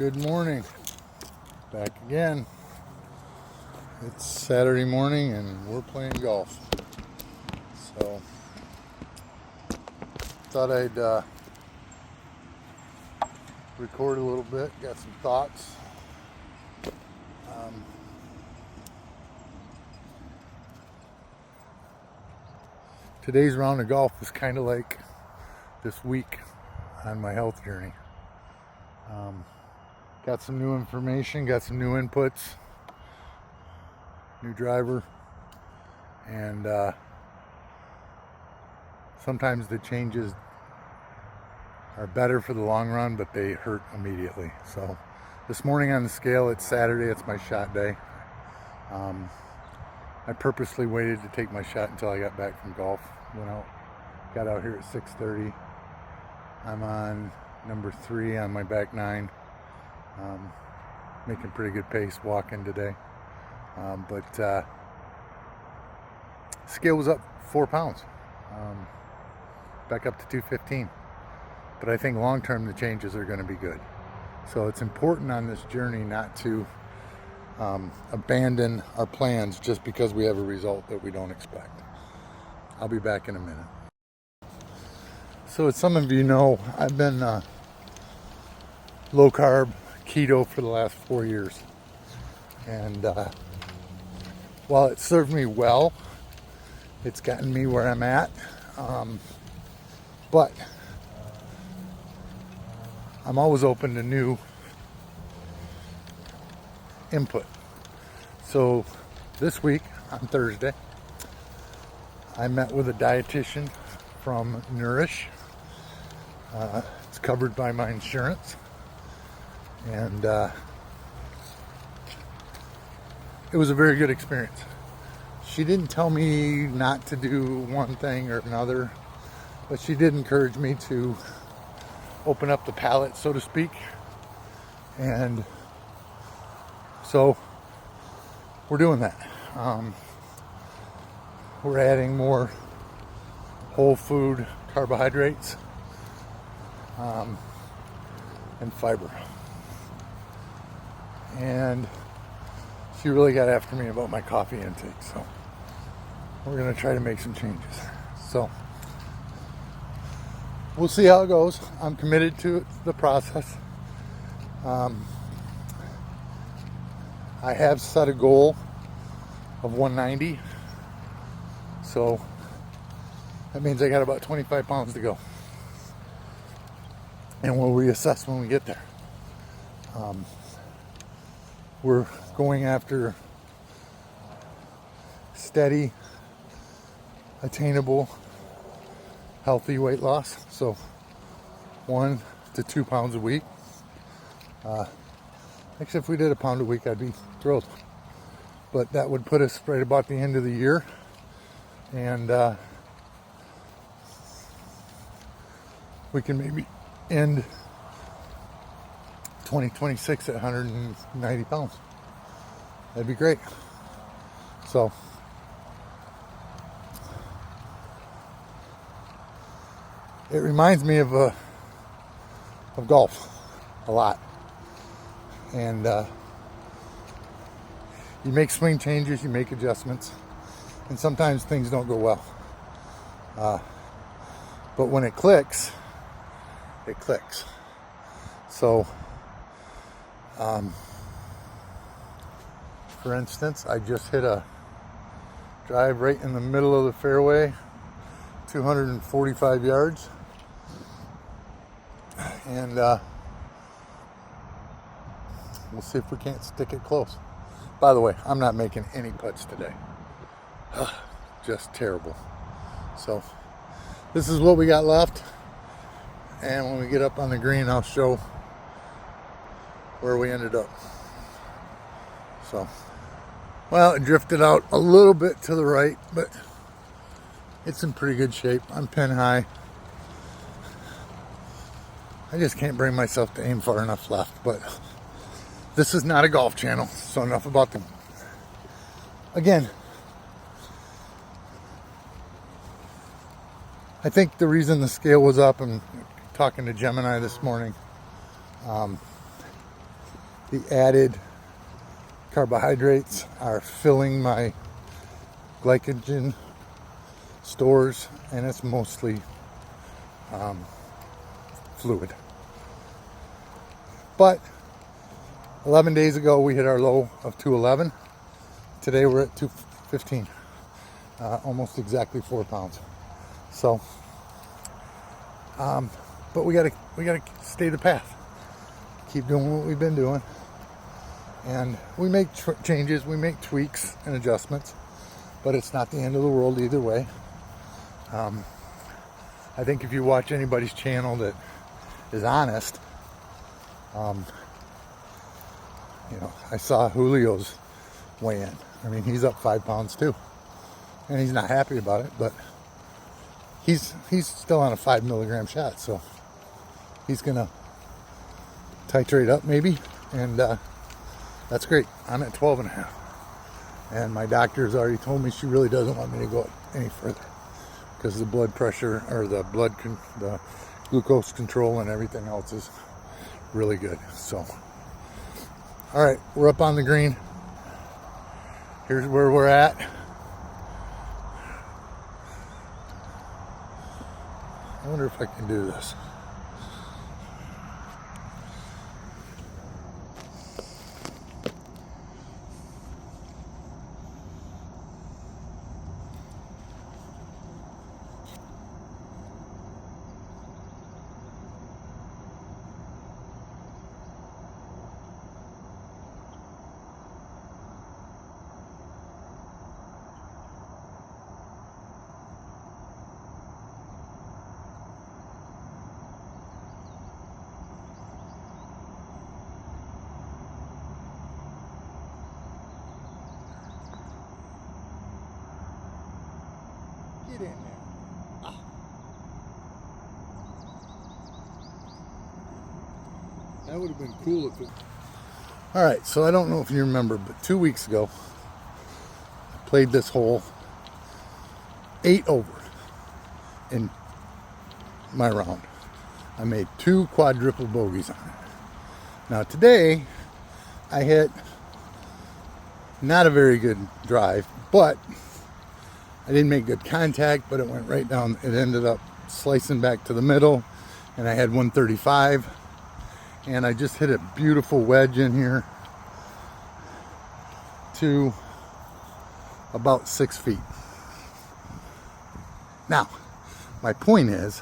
Good morning. Back again. It's Saturday morning and we're playing golf. So, thought I'd record a little bit, got some thoughts. Today's round of golf is kind of like this week on my health journey. Got some new information, got some new inputs, new driver, and sometimes the changes are better for the long run, but they hurt immediately. So this morning on the scale, it's Saturday, it's my shot day. I purposely waited to take my shot until I got back from golf. Got out here at 6:30. I'm on number 3 on my back 9. Making pretty good pace walking today. But scale was up 4 pounds. Back up to 215. But I think long term the changes are going to be good. So it's important on this journey not to abandon our plans just because we have a result that we don't expect. I'll be back in a minute. So as some of you know, I've been low carb keto for the last 4 years. And while it served me well, it's gotten me where I'm at. But I'm always open to new input. So this week on Thursday, I met with a dietitian from Nourish. It's covered by my insurance, and it was a very good experience. She didn't tell me not to do one thing or another, but she did encourage me to open up the palate, so to speak. And so we're doing that. We're adding more whole food carbohydrates and fiber. And she really got after me about my coffee intake, so we're going to try to make some changes. So we'll see how it goes. I'm committed to the process. I have set a goal of 190, so that means I got about 25 pounds to go, and we'll reassess when we get there. We're going after steady, attainable, healthy weight loss. So 1 to 2 pounds a week. Actually, if we did a pound a week, I'd be thrilled. But that would put us right about the end of the year. And we can maybe end 2026 at 190 pounds. That'd be great. So it reminds me of golf a lot. And you make swing changes, you make adjustments, and sometimes things don't go well. But when it clicks, it clicks. So, for instance, I just hit a drive right in the middle of the fairway, 245 yards. And we'll see if we can't stick it close. By the way, I'm not making any putts today. Just terrible. So this is what we got left. And when we get up on the green, I'll show where we ended up. So, well, it drifted out a little bit to the right, but it's in pretty good shape. I'm pin high. I just can't bring myself to aim far enough left, but this is not a golf channel, so enough about them. Again, I think the reason the scale was up, and talking to Gemini this morning, the added carbohydrates are filling my glycogen stores, and it's mostly fluid. But 11 days ago we hit our low of 211. Today we're at 215, almost exactly 4 pounds. So but we gotta stay the path, keep doing what we've been doing, and we make changes, we make tweaks and adjustments, but it's not the end of the world either way. I think if you watch anybody's channel that is honest, you know, I saw Julio's weigh in. I mean, he's up 5 pounds too, and he's not happy about it, but he's still on a 5 milligram shot, so he's gonna titrate up maybe, and that's great. I'm at 12 and a half, and my doctor's already told me she really doesn't want me to go any further because the blood pressure, or the glucose control and everything else is really good. So all right, we're up on the green. Here's where we're at. I wonder if I can do this. Get in there. Ah. That would have been cool if it... All right, so I don't know if you remember, but 2 weeks ago, I played this hole 8 over in my round. I made 2 quadruple bogeys on it. Now today, I hit not a very good drive, but I didn't make good contact, but it went right down. It ended up slicing back to the middle, and I had 135, and I just hit a beautiful wedge in here to about 6 feet. Now, my point is,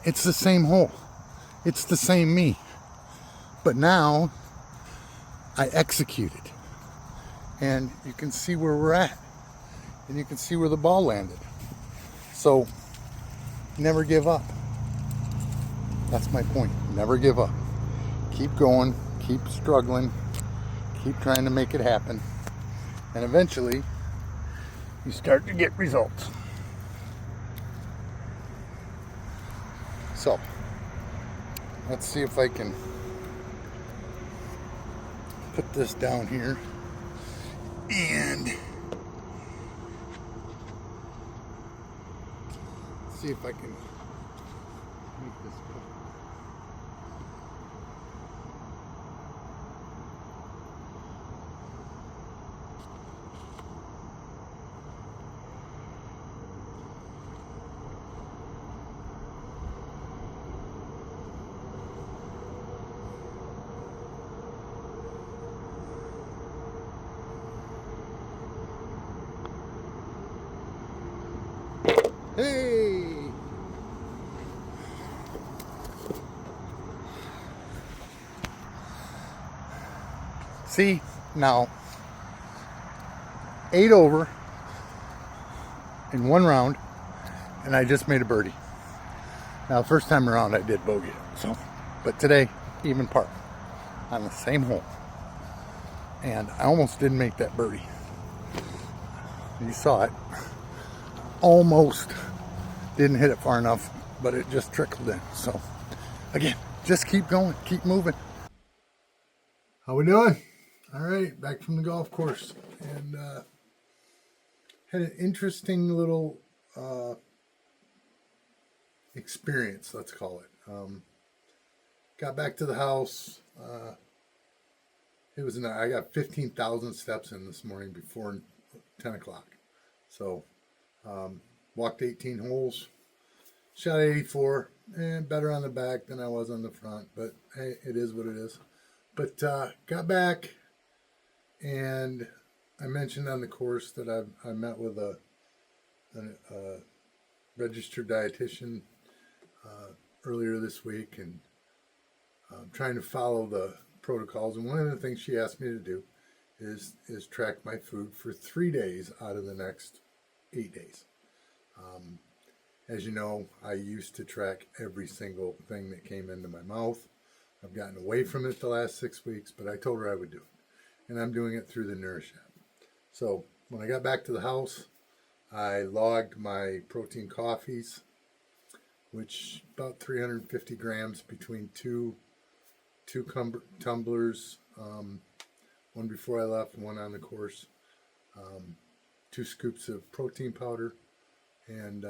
it's the same hole. It's the same me. But now, I executed. And you can see where we're at. And you can see where the ball landed. So, never give up. That's my point. Never give up. Keep going. Keep struggling. Keep trying to make it happen. And eventually, you start to get results. So, let's see if I can put this down here. And see if I can make this go. Hey! See, now 8 over in 1 round, and I just made a birdie. Now, the first time around I did bogey it, so, but today, even par on the same hole. And I almost didn't make that birdie. You saw it. Almost didn't hit it far enough, but it just trickled in. So again, just keep going, keep moving. How we doing? All right, back from the golf course, and had an interesting little experience, let's call it. got back to the house. I got 15,000 steps in this morning before 10 o'clock. So walked 18 holes, shot 84, and better on the back than I was on the front. But hey, it is what it is. But got back, and I mentioned on the course that I met with a registered dietitian earlier this week, and trying to follow the protocols. And one of the things she asked me to do is track my food for 3 days out of the next 8 days. As you know, I used to track every single thing that came into my mouth. I've gotten away from it the last 6 weeks, but I told her I would do it. And I'm doing it through the Nourish app. So when I got back to the house, I logged my protein coffees, which about 350 grams between two tumblers, one before I left, one on the course, 2 scoops of protein powder, and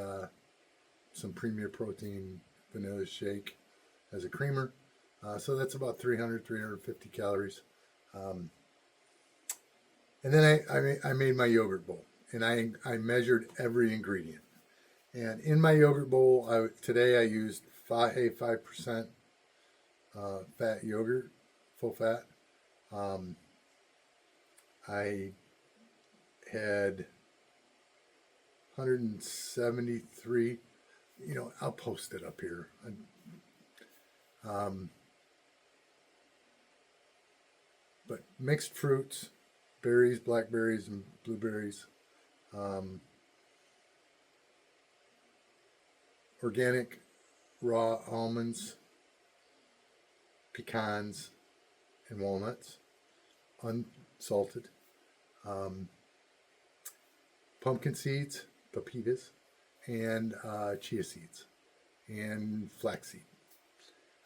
some Premier Protein vanilla shake as a creamer. So that's about 350 calories. And then I made my yogurt bowl, and I measured every ingredient. And in my yogurt bowl, today I used 5% fat yogurt, full fat. I had 173. I'll post it up here. But mixed fruits, berries, blackberries, and blueberries. Organic raw almonds, pecans, and walnuts, unsalted. Pumpkin seeds, pepitas, and chia seeds, and flaxseed.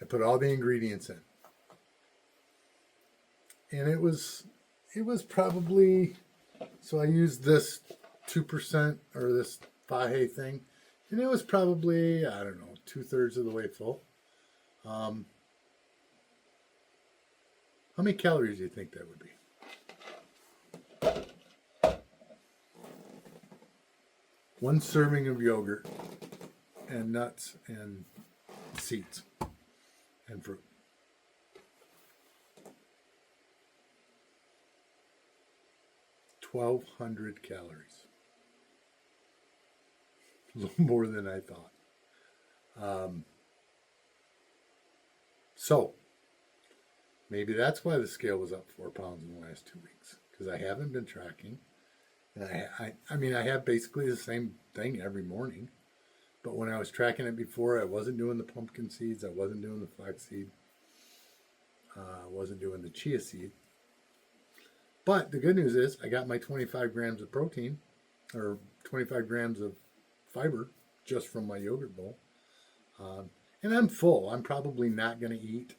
I put all the ingredients in, and it was probably, so I used this 2% or this faje thing, and it was probably, I don't know, 2/3 of the way full. How many calories do you think that would be? One serving of yogurt and nuts and seeds and fruit. $1,200 calories. A little more than I thought. So maybe that's why the scale was up 4 pounds in the last 2 weeks, because I haven't been tracking. And I have basically the same thing every morning. But when I was tracking it before, I wasn't doing the pumpkin seeds. I wasn't doing the flaxseed. I wasn't doing the chia seed. But the good news is I got my 25 grams of protein, or 25 grams of fiber, just from my yogurt bowl. And I'm full. I'm probably not going to eat.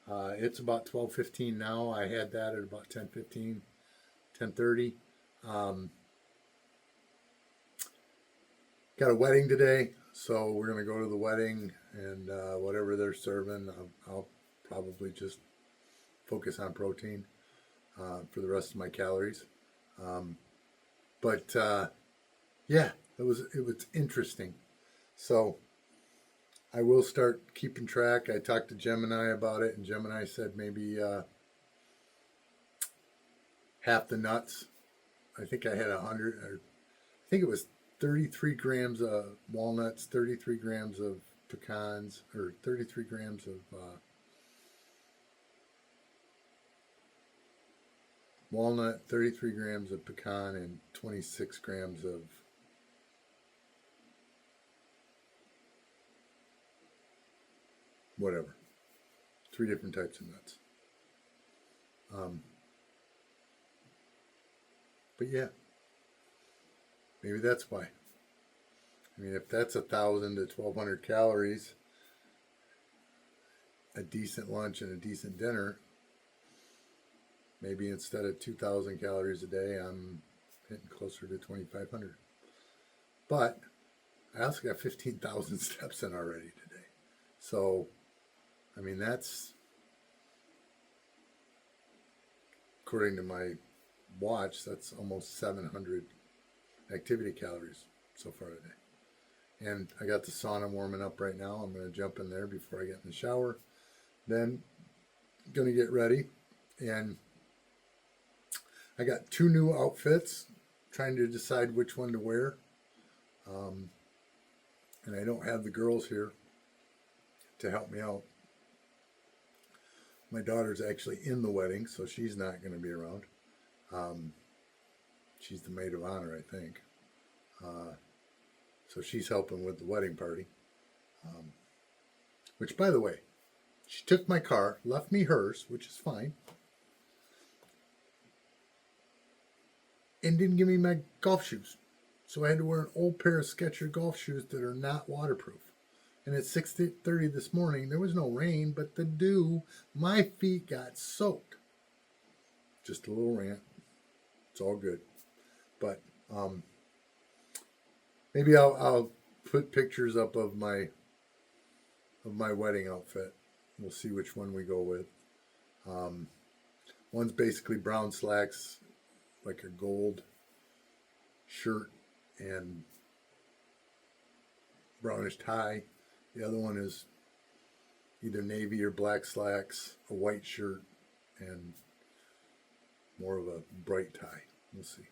It's about 12:15 now. I had that at about 10:15, 10:30. Got a wedding today, so we're going to go to the wedding, and whatever they're serving, I'll probably just focus on protein for the rest of my calories. But yeah, it was interesting. So I will start keeping track. I talked to Gemini about it, and Gemini said maybe half the nuts. I think I had 100, or I think it was 33 grams of walnuts, 33 grams of pecans, or 33 grams of walnut, 33 grams of pecan, and 26 grams of whatever. 3 different types of nuts. But yeah, maybe that's why. I mean, if that's 1,000 to 1,200 calories, a decent lunch and a decent dinner, maybe instead of 2,000 calories a day, I'm hitting closer to 2,500. But I also got 15,000 steps in already today. So I mean, that's, according to my watch, that's almost 700 activity calories so far today. And I got the sauna warming up right now. I'm going to jump in there before I get in the shower. Then going to get ready. And I got 2 new outfits, trying to decide which one to wear. And I don't have the girls here to help me out. My daughter's actually in the wedding, so she's not going to be around. She's the maid of honor, I think. So she's helping with the wedding party. Which, by the way, she took my car, left me hers, which is fine, and didn't give me my golf shoes. So I had to wear an old pair of Skechers golf shoes that are not waterproof. And at 6:30 this morning, there was no rain, but the dew, my feet got soaked. Just a little rant. It's all good. But maybe I'll put pictures up of my wedding outfit. We'll see which one we go with. One's basically brown slacks, like a gold shirt and brownish tie. The other one is either navy or black slacks, a white shirt, and more of a bright tie. We'll see.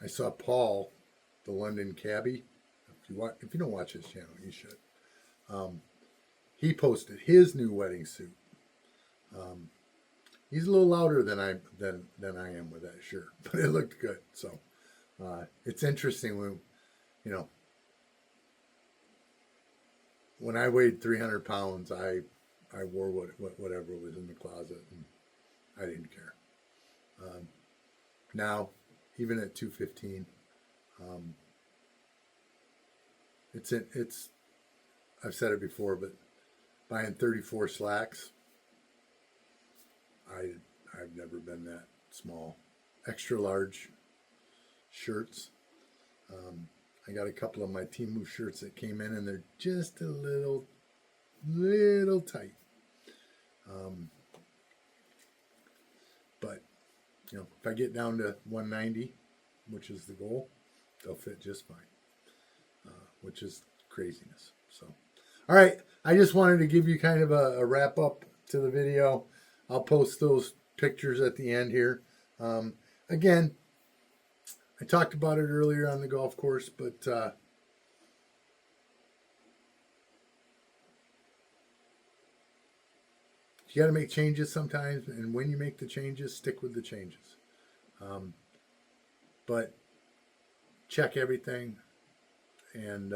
I saw Paul, the London cabbie. If you don't watch his channel, you should. He posted his new wedding suit. He's a little louder than I am with that shirt, but it looked good. So it's interesting when I weighed 300 pounds, I wore whatever was in the closet, and I didn't care. Now, even at 215, it's I've said it before, but buying 34 slacks, I've never been that small. Extra large shirts. I got a couple of my Temu shirts that came in, and they're just a little tight. But if I get down to 190, which is the goal, they'll fit just fine. Which is craziness. So, all right. I just wanted to give you kind of a wrap up to the video. I'll post those pictures at the end here. Again, I talked about it earlier on the golf course, but you got to make changes sometimes, and when you make the changes, stick with the changes. But check everything, and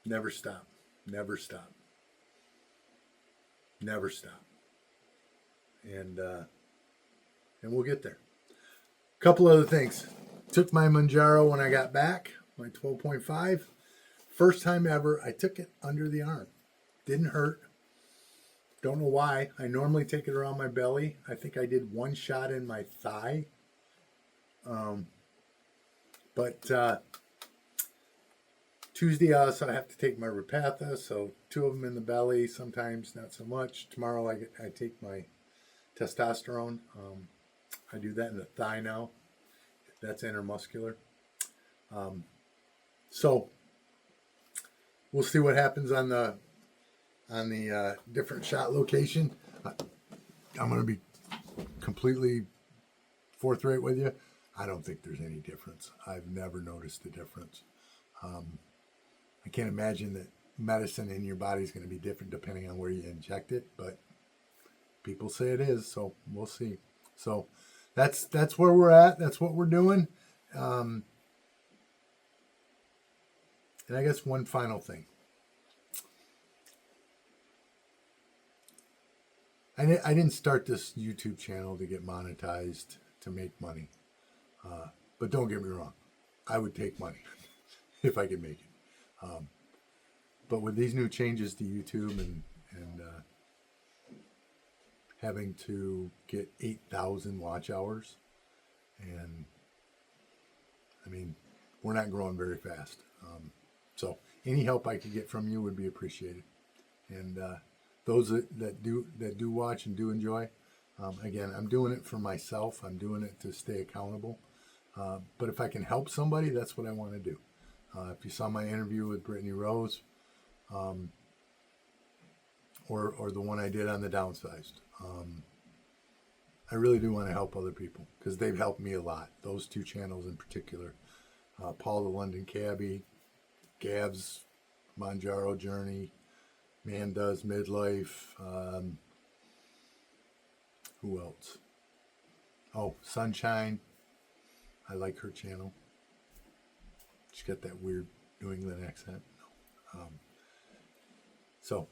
never stop. Never stop. Never stop. And we'll get there. A couple other things. Took my Manjaro when I got back, my 12.5. First time ever, I took it under the arm. Didn't hurt. Don't know why. I normally take it around my belly. I think I did one shot in my thigh. But Tuesday also I have to take my Repatha, so 2 of them in the belly, sometimes not so much. Tomorrow I take my testosterone. I do that in the thigh now. That's intermuscular. So we'll see what happens on the different shot location. I'm going to be completely forthright with you. I don't think there's any difference. I've never noticed the difference. I can't imagine that medicine in your body is going to be different depending on where you inject it, but people say it is, so we'll see. So that's where we're at. That's what we're doing. And I guess one final thing. I didn't start this YouTube channel to get monetized to make money. But don't get me wrong. I would take money if I could make it. But with these new changes to YouTube and having to get 8,000 watch hours, and I mean, we're not growing very fast. So any help I could get from you would be appreciated. And those that do watch and do enjoy, again, I'm doing it for myself. I'm doing it to stay accountable. But if I can help somebody, that's what I want to do. If you saw my interview with Brittany Rose, or the one I did on the downsized, I really do want to help other people because they've helped me a lot. Those two channels in particular, Paul the London Cabbie, Gav's Manjaro Journey, Man Does Midlife. Who else? Oh, Sunshine. I like her channel. She's got that weird New England accent. So,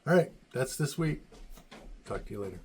all right, that's this week. Talk to you later.